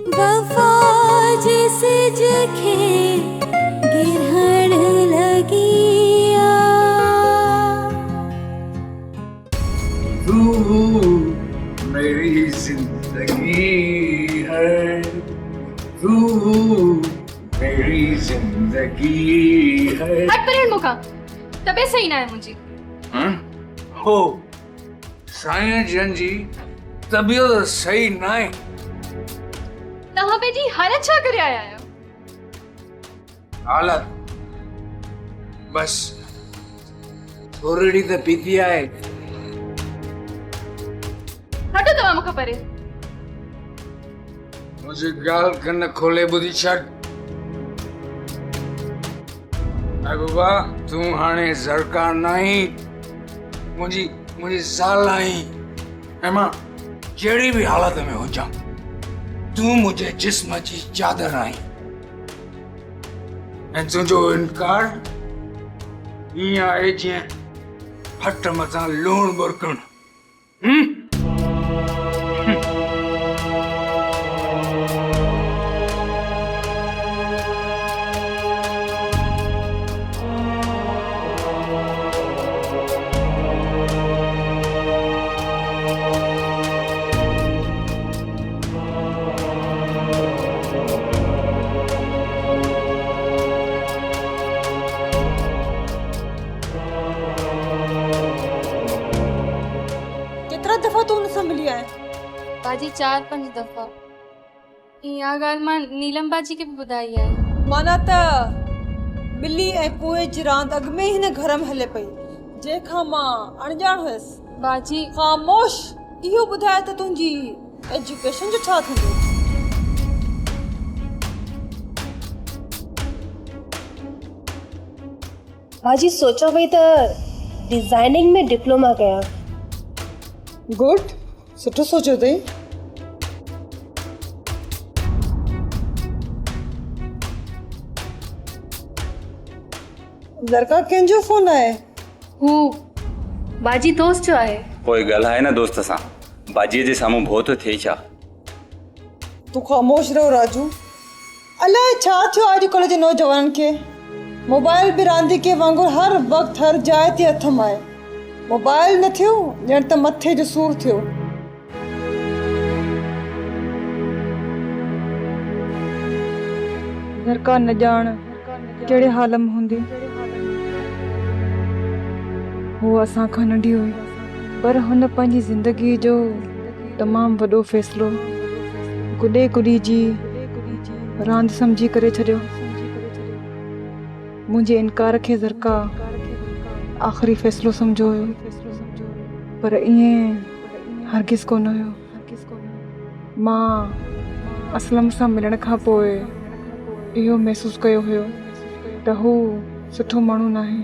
वफा जिस जखे गिरहण लगिया तू मेरी जिंदगी है, तू मेरी जिंदगी है। हट परेड मुका तबे सही ना है मुझे। हो साईं जन जी तबियत सही ना है। तहां पे जी हालत छा करे आया है? हालत बस थोड़ी तो पीती है। हटो तवा मुखा परे। मुझे गाल कन खोले बुधी छड़। बाबा तू हाने सरकार नहीं, मुझी साल नहीं। एमा जेड़ी भी हालत में हो जा तू मुझे जिस्म जी चादर आई। ऐं तुझो इनकार ईअं आहे जीअं हट मथां लूण बुरकण। कितना दफा तू उनसे मिली है? बाजी 4-5 दफा इहा गाल मां नीलम बाजी के भी बुधाई है। माना त बिल्ली ऐं कुएं जी रांदि अॻु में हिन घर में हले पई जंहिंखां मां अणॼाण हुयसि। बाजी ख़ामोश। इहो ॿुधाए त तुंहिंजी एजुकेशन जो छा थींदो? बाजी सोचा पई त डिजाइनिंग में डिप्लोमा कया। गुड, सुठो सोचियो अथई। लड़का कंहिंजो फोन आहे? हू बाजी दोस्त जो आहे। कोई ॻाल्हाए न दोस्त सां, बाजीअ जे साम्हूं भो थो थिए छा? तू ख़ामोश रहो राजू। अलाए छा थियो अॼुकल्ह जे नौजवाननि खे। मोबाइल बि रांदीके वांगुरु हर वक़्तु हर जाइ ते हथ में आहे। मोबाइल न थियो ॼण त मथे जो सूर थियो। दरकार न ॼाण कहिड़े हाल में हूंदी। हू असां खां नंढी हुई पर हुन पंहिंजी ज़िंदगी जो तमामु वॾो फ़ैसिलो गुॾे गुॾी जी रांदि सम्झी करे छॾियो। मुंहिंजे इनकार खे ज़रका आख़िरी फ़ैसिलो सम्झो हुयो, पर ईअं हरगिज़ कोन हुयो। मां असलम सां मिलण खां पोइ इहो महसूसु कयो हुयो त हू सुठो माण्हू नाहे।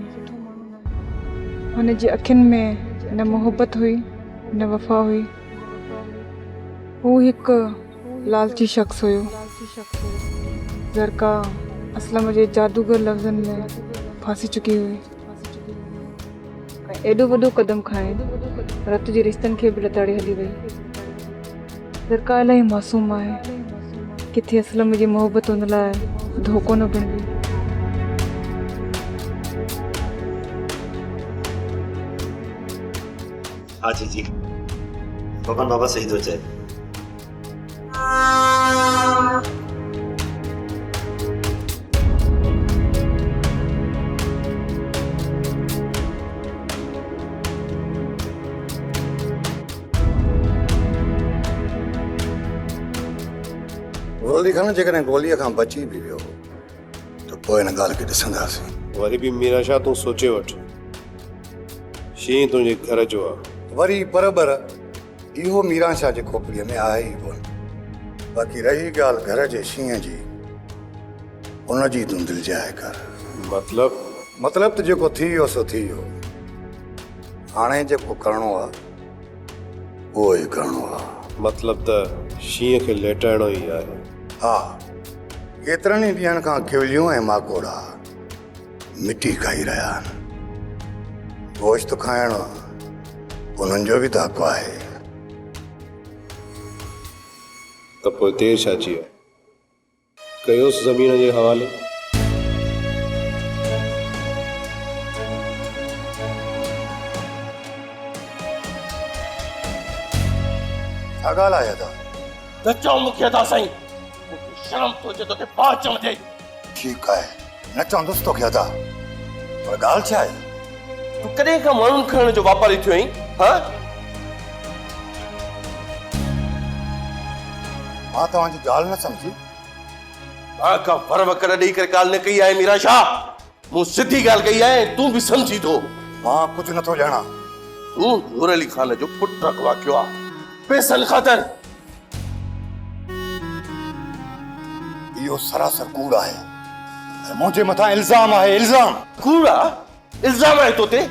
हुन जी अखियुनि में न मोहबत हुई न वफ़ा हुई। हू हिकु लालची शख़्स हुयो। ज़रका असलम जे जादूगर लफ़्ज़नि में फासी चुकी हुई। एॾो वॾो कदम खणे रत जे रिश्तनि खे बि लताड़े हली वई। ज़रका इलाही मासूम आहे। किथे असलम जी मोहबत हुन लाइ धोखो न बणिजी। हाँ जी पवन बाबा सही तो चए। गोली खाना जेकॾहिं गोलीअ खां बची बि वियो त पोइ हिन ॻाल्हि खे ॾिसंदासीं। वरी बि मीरा शाह तूं सोचे वठ, शींहुं तुंहिंजे घर जो आहे। वरी बराबरि इहो मीरा शाह जे खोपड़ीअ में आहे ई कोन। बाक़ी रही ॻाल्हि घर जे शींहं जी, उनजी तूं दिलजाए कर। मतलब त जेको थी वियो सो थी वियो। हाणे जेको करिणो आहे उहो ई करिणो आहे। मतलब त शींहं खे लेटाइणो ई आहे। हा, केतिरनि ई ॾींहंनि खां किवलियूं ऐं माकोड़ा मिटी खाई रहिया आहिनि। गोश्त खाइणु उन्हनि जो बि त हक़ आहे। त पोइ देरि छा अची आहे? कयोसि ज़मीन जे हवाले। छा ॻाल्हि आहे अदा? न चओ मूंखे अदा साईं, मूंखे शर्म थो अचे तोखे भाउ चवंदे। ठीकु आहे, न चवंदुसि तोखे अदा, पर ॻाल्हि छा आहे? तूं कॾहिं खां माण्हुनि खणण जो वापारी थियो आहीं? हा, मां तव्हांजी ॻाल्हि न सम्झी। मां का वर वकर ॾेई करे ॻाल्हि न कई आहे मीरा शाह, मूं सिधी ॻाल्हि कई आहे, तूं बि सम्झी थो। मां कुझु नथो ॼाणा। तूं नूर अली खान जो पुटु अगवा कयो आहे पैसनि ख़ातिर। इहो सरासर कूड़ आहे ऐं मुंहिंजे मथां इल्ज़ाम आहे। इल्ज़ाम कूड़ आहे? इल्ज़ाम आहे तो ते?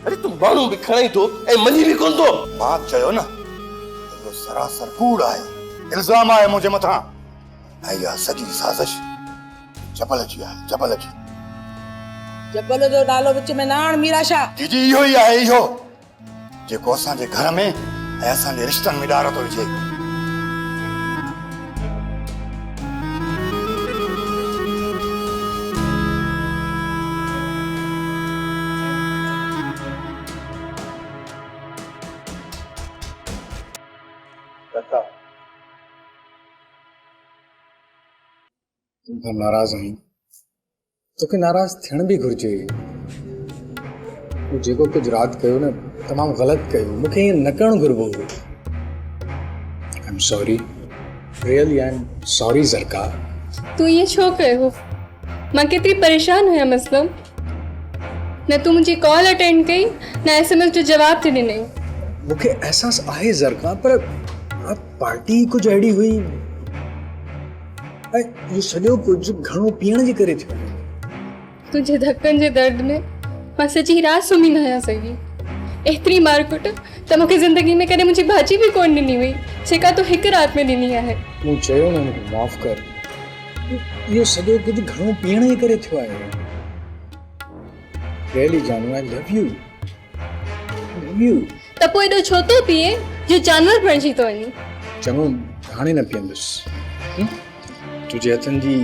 अरे तूं माण्हू बि खणाई थो ऐं मञी बि कोन थो। मां चयो न, इहो सरासर कूड़ आहे, इल्ज़ाम आहे मुंहिंजे मथां। ऐं इहा सॼी साज़िश जबल जी आहे, जबल जी। जबल जो नालो विच में न आण मीरा शाह। जी जी, इहो ई आहे, इहो जेको असांजे घर में ऐं असांजे रिश्तनि में ॾार थो विझे। तुम नाराज़ आहीं, तोखे नाराज़ थियण बि घुरिजे। तूं जेको कुझु राति कयो न, तमामु ग़लति कयो। मूंखे ईअं न करणु घुरिबो हुओ। I am sorry, really I am sorry ज़रकार। तू ये छो कयो? मां केतिरी परेशान हुयमि असलम। न तू मुंहिंजी कॉल अटेंड कई, न SMS जो जवाब थी ॾिनई। मूंखे एहसासु आहे ज़रकार, पर पार्टी कुझु अहिड़ी हुई ऐं इहो सॼो कुझु घणो पीअण जे करे थियो। तुझे धक्कनि जे दर्द में मां सॼी राति सुम्ही न आहियां सघी। एतिरी मारकुट त मूंखे ज़िंदगी में कॾहिं मुंहिंजी भाॼी बि कोन ॾिनी हुई, जेका तूं हिकु राति में ॾिनी आहे। मूं चयो न, मूंखे माफ़ कर। इहो सॼो कुझु घणो पीअण जे करे थियो आहे। रियली जानू, I love U, love U. त पोइ एॾो छो थो पीए जो जानवर बणिजी थो वञे? चङो, हाणे न पीअंदुसि। तुंहिंजे हथनि जी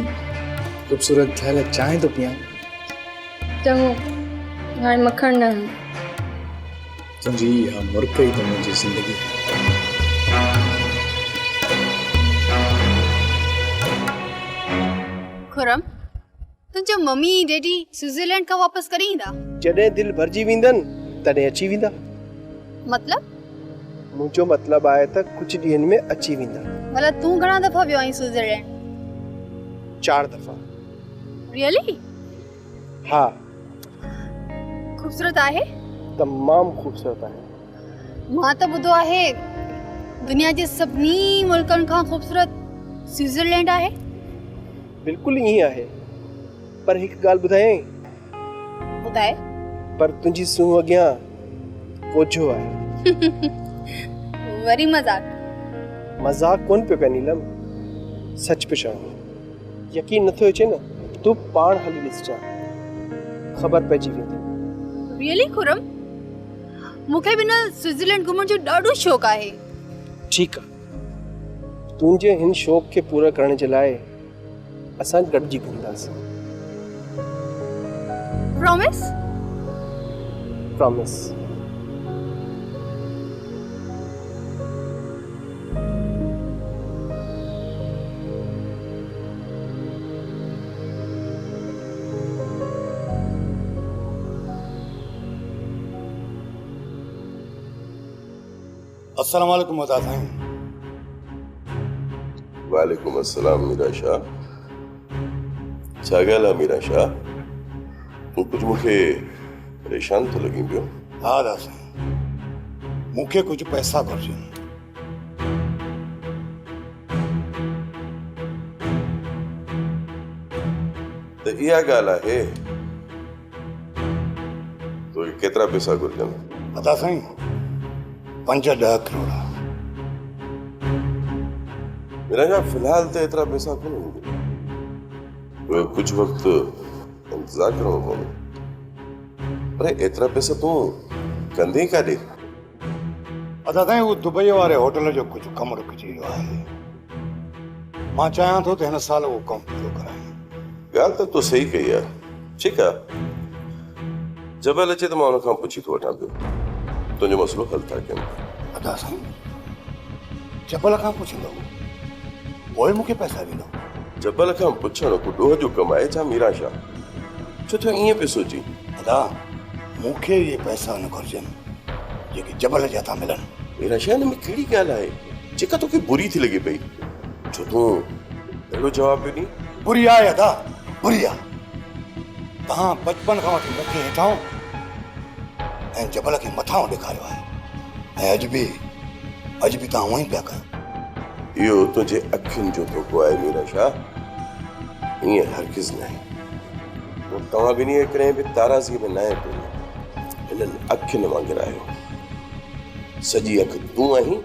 ख़ूबसूरत ठहियल चांहि थो पीआं। चङो, हाणे मखण न। तुंहिंजी इहा मुर्क ई त मुंहिंजी ज़िंदगी। खुरम, तुंहिंजो मम्मी डैडी स्विट्जरलैंड खां वापसि कॾहिं ईंदा? जॾहिं दिलि भरिजी वेंदनि तॾहिं अची वेंदा। मतलब? मुंहिंजो मतिलबु आहे त कुझु ॾींहंनि में अची वेंदा। भला तूं घणा दफ़ा वियो आहीं स्विट्जरलैंड? 4 दफ़ा। रियली? हा। खूबसूरत आहे? तमामु खूबसूरत आहे। मां त ॿुधो आहे दुनिया जे सभिनी मुल्कनि खां खूबसूरत स्विट्जरलैंड आहे। बिल्कुलु ईअं आहे, पर हिकु ॻाल्हि ॿुधायां? ॿुधाए। पर तुंहिंजी सूंहुं अॻियां कोझो आहे। वरी मज़ाक? मज़ाक कोन पियो कयां नीलम, सच पियो चवां। यकीन नथो अचे न, तूं पाण हली ॾिसजांइ, ख़बर पइजी वेंदी। रियली खुरम? मूंखे बि न स्विट्जरलैंड घुमण जो ॾाढो शौक़ु आहे। ठीकु आहे, तुंहिंजे हिन शौक़ खे पूरा करण जे लाइ असां गॾिजी घुमंदासीं। प्रॉमिस? प्रॉमिस। अस्सलाम वालेकुम अदा साईं। वालेकुम अस्सलाम मीरा शाह। छा ॻाल्हि आहे मीरा शाह? तूं कुझु मूंखे परेशान थो लॻी पियो? हा अदा साईं, मूंखे कुझु पैसा घुरिजनि। त इहा ॻाल्हि आहे, तोखे केतिरा पैसा घुरिजनि? अदा साईं, 5-10 करोड़। मीरा शाह, फिलहाल त एतिरा पैसा कोन हूंदो, उहे कुझु वक़्तु इंतज़ारु करिणो पवंदो। पर एतिरा पैसा तूं कंदे काॾे? अदा साईं, उहो दुबई वारे होटल जो कुझु कमु रुकिजी वियो आहे। मां चाहियां थो त हिन साल उहो कमु पूरो करायां। ॻाल्हि त तो सही कही आहे। ठीकु आहे, जबल अचे त मां हुन खां पुछी थो वठां पियो, तुंहिंजो मसइलो हल था कयूं। अदा साईं, जबल खां पुछंदो पोइ मूंखे पैसा ॾींदो? जबल खां पुछण को ॾोह जो कमु आहे छा मीरा शाह? छो थियो ईअं पियो सोची? अदा, मूंखे इहे पैसा न घुरिजनि जेके जबल जे हथां मिलनि। मीरा शाह, हिन में कहिड़ी ॻाल्हि आहे जेका तोखे बुरी थी लॻे पई? छो तूं अहिड़ो जवाबु पियो ॾीं? बुरी आहे अदा, बुरी आहे। तव्हां बचपन खां वठी मूंखे हेठां ऐं जबल खे मथां ॾेखारियो आहे, ऐं अॼु बि तव्हां उअं ई पिया कयो। इहो तुंहिंजे अखियुनि जो धोखो आहे मीरा शाह, ईअं हरगिज़ न आहे। पोइ तव्हां ॿिन्ही कॾहिं बि ताराज़गी में न आहे पियो हिननि अखियुनि वांगुरु आहियो। सॼी अखि तूं आहीं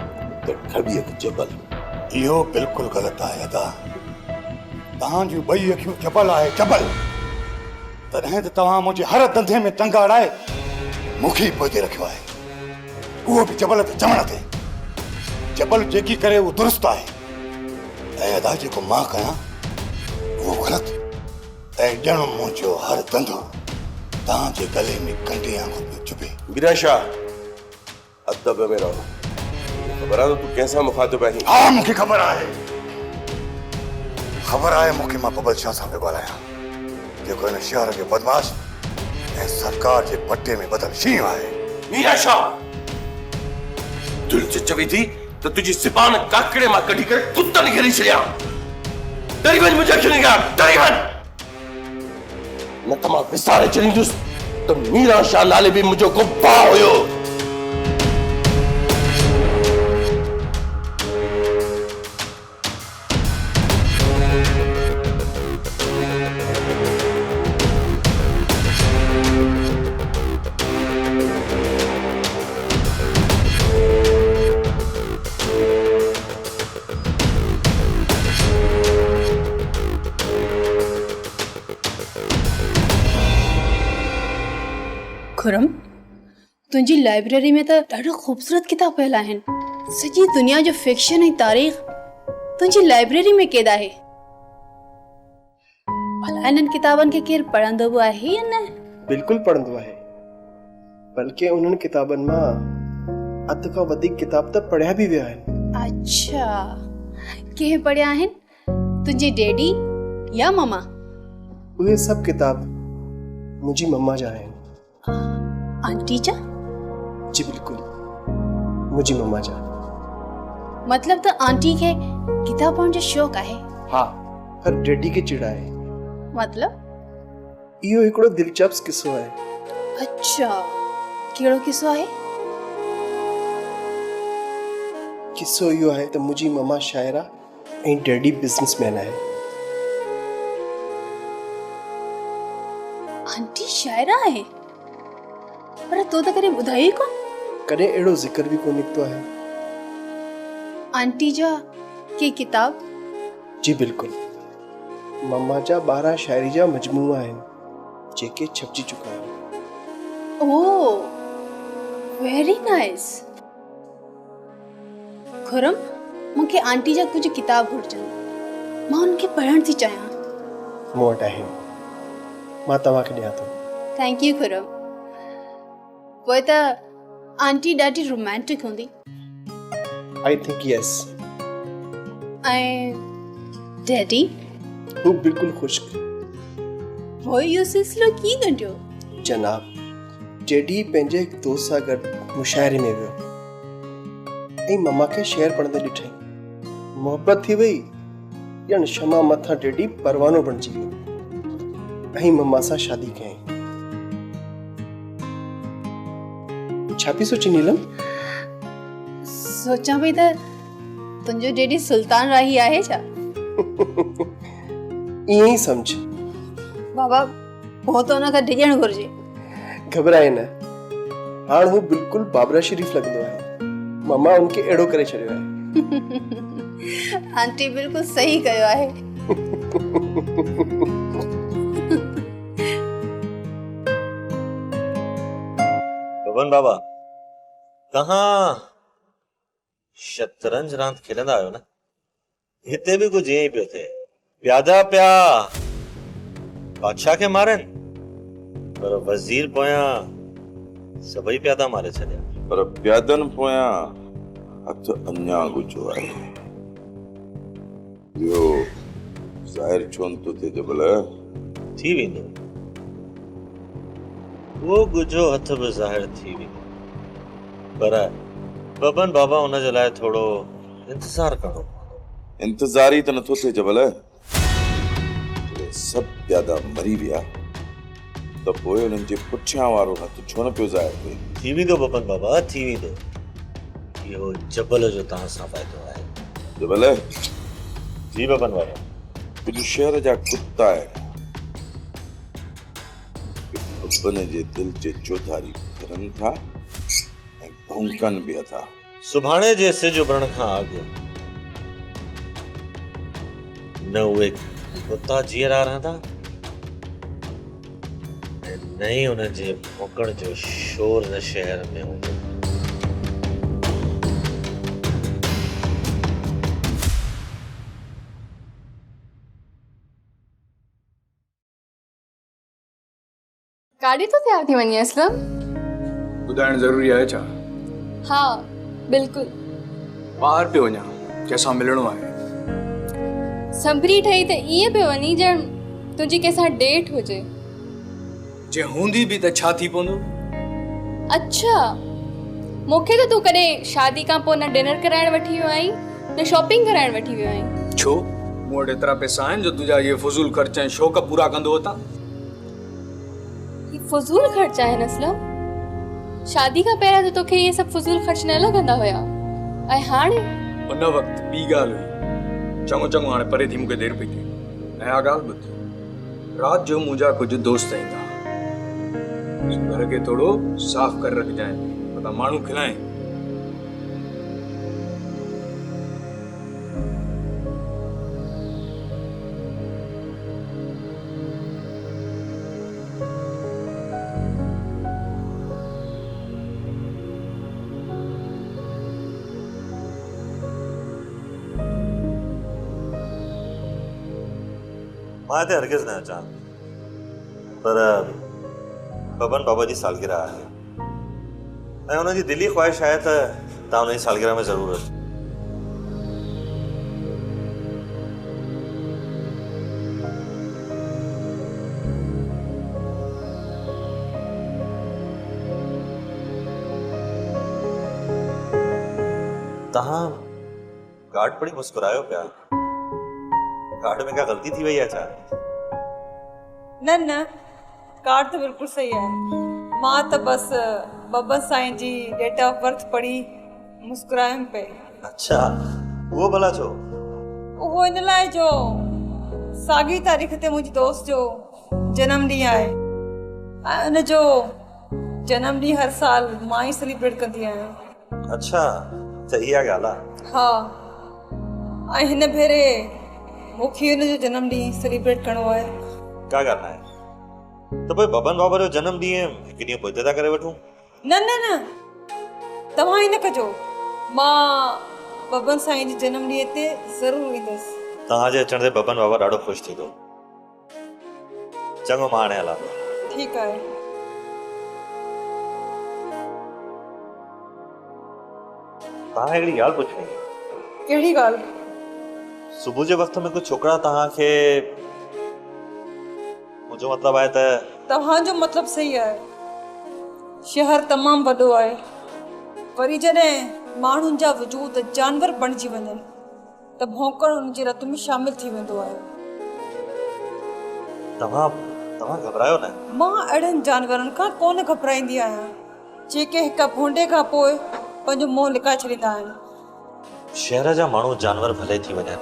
त खॿी अखि जबल। इहो बिल्कुलु ग़लति आहे अदा। तव्हांजूं ॿई अखियूं जबल आहे, जबल। तॾहिं त तव्हां मुंहिंजे हर धंधे में टंग अड़ाए मूंखे ई पोइ रखियो आहे, उहो बि जबल ते चवण ते। जबल जेकी करे उहो दुरुस्त आहे, ऐं अदा जेको मां कयां उहो ग़लति। ऐं ॼणो मुंहिंजो हर धंधो तव्हांजे गले में कंडे आंगुर पियो चुभे। मीरा शाह, अदब में रहो। ख़बर आहे त तूं कंहिंसां मुखातिब आहीं? हा, मूंखे ख़बर आहे। मूंखे मां बबल शाह सां पियो ॻाल्हायां, जेको हिन शहर जो बदमाश ऐं सरकार जे पटे में बदल शींहुं आहे। मीरा शाह, दिलि चवी थी त तुंहिंजी ज़बान काकड़े मां कढी करे कुतनि घेरी छॾियां। डरी वञ मुंहिंजे अखियुनि खां, डरी वञ। न त मां विसारे छॾींदुसि त मीरा शाह नाले बि मुंहिंजो को भाउ हुयो। खुरम, तुंहिंजी लाइब्रेरी में त ॾाढो ख़ूबसूरत किताब पियल आहिनि। सॼी दुनिया जो फिक्शन ऐं तारीख़ तुंहिंजी लाइब्रेरी में क़ैद आहे। भला इन्हनि किताबनि खे केरु पढ़ंदो बि आहे या न? बिल्कुलु पढ़ंदो आहे, बल्कि उन्हनि किताबनि मां अधु खां वधीक किताब त पढ़िया बि विया आहिनि। अच्छा, कंहिं पढ़िया आहिनि? तुंहिंजे डैडी या ममा? उहे सभु किताब मुंहिंजी मम्मा जा आहिनि। आंटी जा? जी बिल्कुलु, मुंहिंजी मम्मा जा। मतलब त आंटी खे किताब पढ़ण जो शौक़ु आहे? हा, पर डैडी खे चिढ़ आहे। मतलब? इहो हिकिड़ो दिलचस्प किस्सो आहे। अच्छा, कहिड़ो किस्सो आहे? किस्सो इहो आहे त मुंहिंजी मम्मा शाइरा ऐं डैडी बिज़नेसमैन आहे। आंटी शाइरा आहे? पर तो त कॾहिं ॿुधाई कोन। कॾहिं अहिड़ो ज़िक्र बि कोन निकितो आहे। आंटी जा के किताब? जी बिल्कुलु, मम्मा जा 12 शाइरी जा मजमूआ आहिनि जेके छपजी चुका आहिनि। ओह, वेरी नाइस। खुरम, मूंखे आंटी जा कुछ किताब घुरिजनि, मां उनखे पढ़ण थी चाहियां। मूं वटि आहिनि, मां तव्हांखे ॾियां थो। Thank U Khurram. पोइ त आंटी ॾाढी रोमांटिक हूंदी। आई थिंक यस। ऐं डैडी? हू बिल्कुलु ख़ुश्क। पोइ इहो सिलसिलो कीअं गंढियो? जनाब, डैडी पंहिंजे हिकु दोस्त सां गॾु मुशाइरे में वियो ऐं मम्मा खे शेर पढ़ंदे ॾिठई। मोहबत थी वई, ॼण शमा मथां डैडी परवानो बणिजी वियो ऐं मम्मा सां शादी कयईं। छा पई सोची नीलम? सोचां पई त तुंहिंजो डैडी सुल्तान राही आहे छा? ईअं ई सम्झ। बाबा, पोइ त हुनखां डिॼणु घुरिजे। घबराए न, हाणे हू बिल्कुलु बाबरा शरीफ़ लॻंदो आहे। मम्मा उनखे अहिड़ो करे छॾियो आहे। आंटी बिल्कुलु सही कयो आहे। बबन बाबा, कहाँ शतरंज रांदि खेॾंदा आहियो न? हिते भी कुछ यही पियो थे प्यादा प्या बादशाह के मारन पर वजीर पोया सभई प्यादा मारे छड़िया पर प्यादन पोया हथ अन्या गुजो आहे यो ज़ाहिर छोन तो थे जबल थी वेंदो वो गुजो हथ भी ज़ाहिर थी वेंदो पर बबन बाबा उन जे लाइ थोड़ो इंतजार करो इंतजारी त नथो थे जबल सब प्यादा मरी विया त पोइ उन्हनि जे पुठियां वारो हथ छो न पियो ज़ाहिर थिए थी वेंदो बबन बाबा थी वेंदो इहो जबल जो तव्हां सां फ़ाइदो आहे जबल जी बबन बाबा कुझु शहर जा कुत्ता आहिनि बबन जे दिल जे चौधारी करनि था ऐं भौंकनि बि था सुभाणे जे सिज उभरण खां अॻु न उहे कुत्ता जीअरा रहंदा ऐं न ई उन जे भौंकण जो शोर न शहर में हूंदो गाड़ी तो तैयार थी वञे असलम ॿुधाइण ज़रूरी आहे छा? हाँ बिल्कुल ॿाहिरि पियो वञा कंहिंसां मिलणो आहे संभरी ठही त ईअं पियो वञी ॼण तुंहिंजी कंहिंसां डेट हुजे जे हूंदी बि त छा थी पवंदो अच्छा मूंखे त तूं कॾहिं शादी खां पोइ न डिनर कराइण वठी वियो आहीं न शॉपिंग कराइण वठी वियो आहीं छो मूं वटि एतिरा पैसा आहिनि जो तुंहिंजा इहे फुज़ूल ख़र्च ऐं शौक़ पूरा कंदो हुतां फुज़ूल ख़र्च आहिनि असलम शादी खां पहिरियां त तोखे इहे सभु फुज़ूल ख़र्च न लॻंदा हुया ऐं हाणे उन वक़्तु ॿी ॻाल्हि हुई चङो चङो हाणे परे थी मूंखे देरि पई थिए ऐं हा ॻाल्हि ॿुध राति जो मुंहिंजा कुझु दोस्त ईंदा घर खे थोरो साफ़ करे रखजांइ न त माण्हू खिलाए मां ते हरगिज़ न अचां पर बबन बाबा जी सालगिरह आहे ऐं हुन जी दिली ख़्वाहिश आहे त तव्हां हुन जी सालगिरह में ज़रूरु अचो तव्हां कार्ड पढ़ी मुस्कुरायो पिया कार्ड में क्या गलती थी वही है छा न कार्ड तो बिल्कुल सही है मां तो बस बबन साईं जी डेट ऑफ बर्थ पढ़ी मुस्कुरायमि पे अच्छा वो भला छो वो इन लाइ जो साॻी तारीख़ ते मुंहिंजी दोस्त जो जनम ॾींहुं आहे ऐं उन जो जनम ॾींहुं हर साल मां ई सेलिब्रेट कंदी आहियां अच्छा त इहा ॻाल्हि आहे हा ऐं हिन भेरे मूंखे हुन जो जनम ॾींहुं सेलिब्रेट करिणो आहे का ॻाल्हि आहे त पोइ बबन बाबा जो जनम ॾींहुं हिकु ॾींहुं पोइ था करे वठूं न तव्हां ई न कजो मां बबन साईं जे जनम ॾींहं ते ज़रूरु ईंदसि तव्हांजे अचण ते बबन बाबा ॾाढो ख़ुशि थींदो चङो मां हाणे हलां ठीकु आहे तव्हां हिकिड़ी ॻाल्हि पुछणी कहिड़ी ॻाल्हि सुबुह जे वक़्त में कुझु छोकिरा तव्हांखे मुंहिंजो मतिलबु आहे त तव्हांजो मतिलबु सही आहे शहर तमामु वॾो आहे वरी जॾहिं माण्हुनि जा वजूद जानवर बणिजी वञनि त भौंकण हुन जी रत में शामिल थी वेंदो आहे तव्हां घबरायो न मां अहिड़नि जानवरनि खां कोन घबराईंदी आहियां जेके हिक भोंडे खां पोइ पंहिंजो मुंहुं लिकाए छॾींदा आहिनि शहर जा माण्हू जानवर भले थी वञनि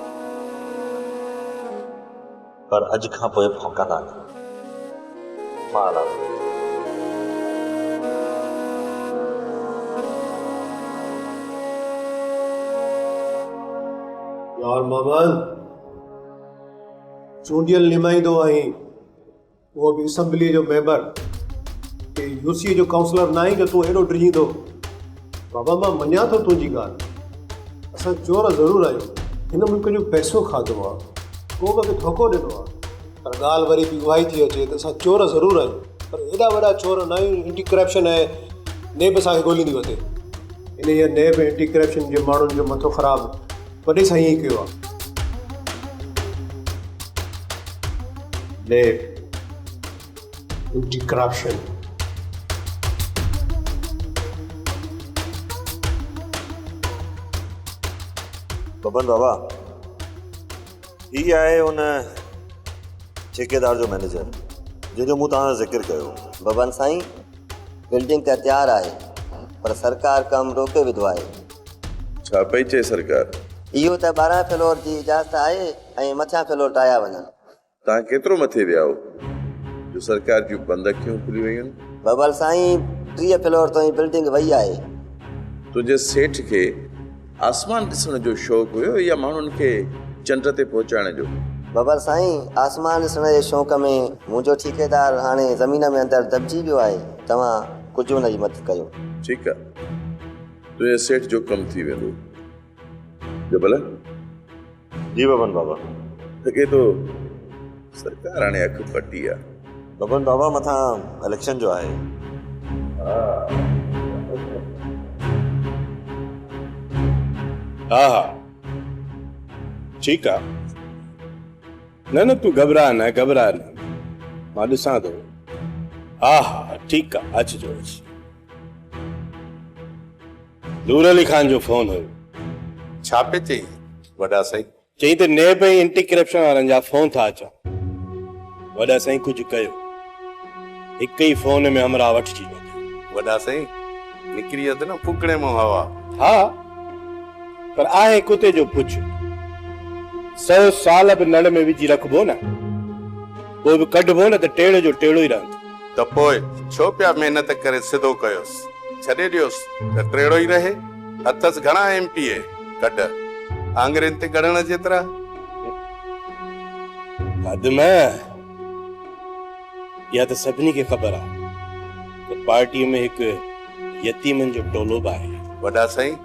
पर अॼु खां पोइ भौंकंदा न मां हलां यार मोहम्मद चूंडियल निमाईंदो आहीं उहो बि असेंबली जो मेंबर के यूसी जो काउंसलर न आहीं जो तूं एॾो डिॼींदो बाबा मां मञा थो तुंहिंजी ॻाल्हि असां चोर ज़रूरु आहियूं हिन मुल्क जो पैसो खाधो आहे, क़ौम खे धोखो ॾिनो आहे। पर ॻाल्हि वरी बि उहा ई थी अचे त असां चोर ज़रूरु आहियूं, पर एॾा वॾा चोर न आहियूं। एंटी करप्शन ऐं नेब असांखे ॻोल्हींदी वठे। इन इहा नेब एंटी करप्शन जे माण्हुनि जो मथो ख़राबु वॾे साईं ई कयो आहे। नेब एंटी करप्शन बबन बाबा, ही आहे उन ठेकेदार जो मैनेजर जंहिंजो मूं तव्हां ज़िक्र कयो। बबन साईं, बिल्डिंग त तयारु आहे, पर सरकार कमु रोके विधो आहे। छा पई चए सरकार? इहो त 12 फ्लोर जी इजाज़त आहे ऐं मथियां फ्लोर ठाहिया वञनि। तव्हां केतिरो मथे विया हो जो सरकार जूं बंद अखियूं खुली वयूं आहिनि? बबल साईं, 30 फ्लोर ताईं बिल्डिंग वई आहे। तुंहिंजे सेठ खे आसमान ॾिसण जो शौक़ु हुयो या माण्हुनि खे चंड ते पहुचाइण जो? बबल साईं, आसमान ॾिसण जे शौक़ में मुंहिंजो ठेकेदार हाणे ज़मीन में अंदरि दॿिजी वियो आहे। तव्हां कुझु हुन जी मदद कयो। ठीकु आहे, तुंहिंजे सेठ जो कमु थी वेंदो। जबल? जी बबन बाबा। लॻे थो सरकार हाणे अखि पटी आहे। बबन बाबा, मथां इलेक्शन जो आहे। हा हा, ठीकु आहे। न तूं घबरा न, मां ॾिसां थो। हा हा, ठीकु आहे, अचिजो अच। नूर अली खान जो फोन हुयो। छा पे चई वॾा साईं? चई त नेब ऐं एंटी करप्शन वारनि जा फोन था अचनि। वॾा साईं कुझु कयो, हिकु ई फोन में हमरा वठिजी वञे। वॾा साईं, निकिरी अथि न फुकड़े मां हवा। हा, पर आहे कुते जो पुछ। 100 साल बि नड़ में विझी रखबो न, पोइ बि कढबो न त टेड़े जो टेड़ो ई रहंदो। त पोइ छो पिया महिनत करे सिधो कयोसि? छॾे ॾियोसि त टेड़ो ई रहे। अथसि घणा MPA, कढ आंग्रेन ते गढ़ण जेतिरा। या त सभिनी खे ख़बर आहे त पार्टीअ में हिकु यतीमनि जो टोलो बि आहे। वॾा साईं,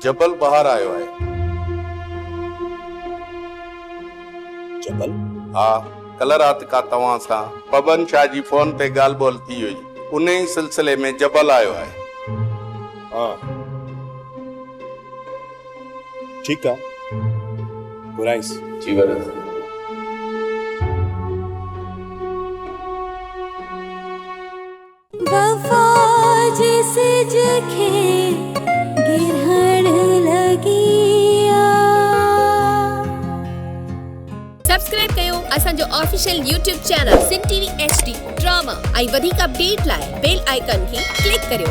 जबल ॿाहिरि आयो आहे। जबल? हा, कल्ह राति का तव्हां सां बबन शाह जी फोन ते ॻाल्हि ॿोल थी हुई। उन ई सिलसिले में जबल आयो आहे। हा, ठीकु आहे, घुराइसि। जी वॾा। वफा जैसे जखे गिरहण लगिया। सब्सक्राइब कयो असांजो official YouTube channel Singh TV HD drama ऐं वधीक अपडेट लाइ बेल आइकन खे क्लिक करियो।